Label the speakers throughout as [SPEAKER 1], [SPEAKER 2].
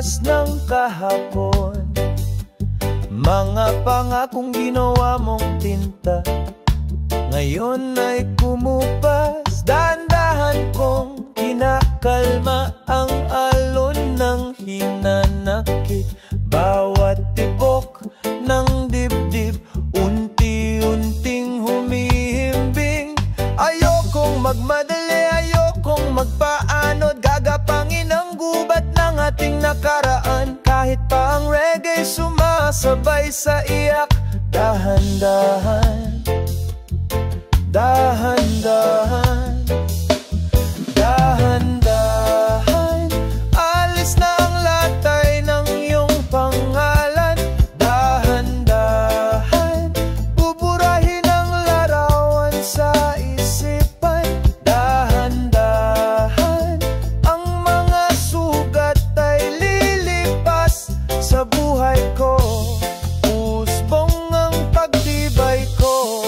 [SPEAKER 1] bukas ng kahapon. Mga pangakong ginawa mong tinta ngayon ay kumupas. Dahan-dahan kong kinakalma ang alon ng hinanakit. Bawat tibok ng dibdib unti-unting humihimbing. Ayokong magmadali, ayokong magpaanod. Gagapangin ang gubat ng ating nakaraan. Kahit pa ang reggae sumasabay sa iyak. Dahan-dahan, dahan-dahan, dahan-dahan. Alis na ang latay ng iyong pangalan. Dahan-dahan, buburahin ang larawan sa isipan. Dahan-dahan, ang mga sugat ay lilipas sa buhay ko. Usbong ang pagtibay ko.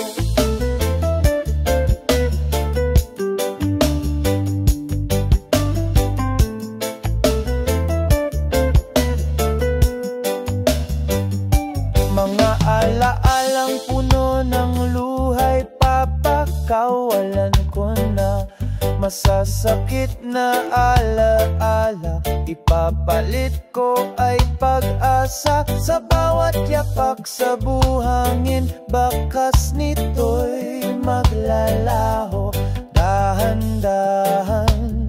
[SPEAKER 1] Mga alaalang puno ng luhay, papakawalan ko na. Masasakit na alaala, ipapalit ko ay pag-asa. Sa bawat yapak sa buhangin, bakas nito'y maglalaho. Dahan-dahan,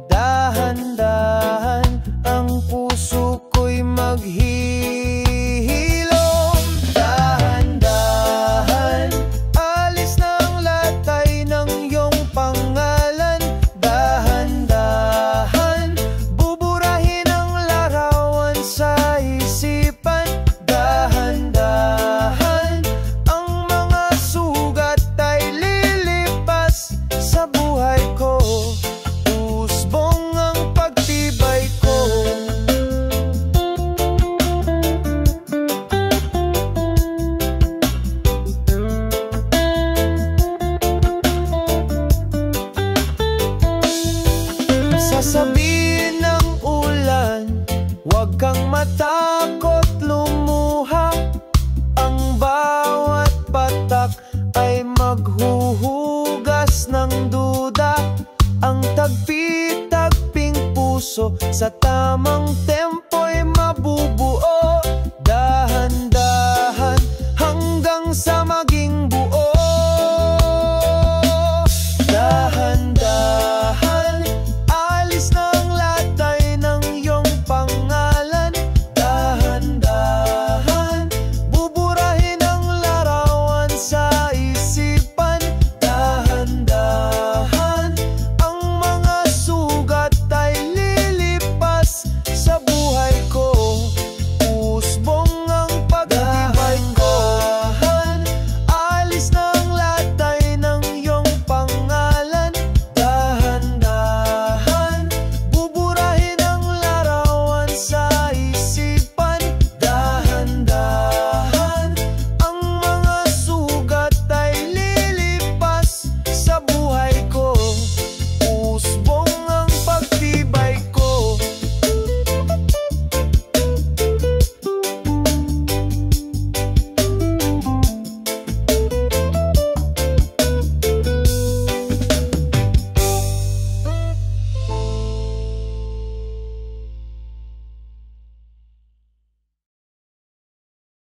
[SPEAKER 1] dahan-dahan, ang puso ko'y maghihilom. Dahan-dahan, alis na ang latay ng iyong pangalan. Dahan-dahan, buburahin ang larawan sa isipan. Dahan-dahan, ang mga sugat ay lilipas sa buhay ko. Usbong ang pagtibay ko. Sasabihin ng ulan, huwag kang matakot lumuha. Ang bawat patak ay maghuhugas ng duda. Ang tagpi-tagping puso sa tamang tempo'y mabubuhay.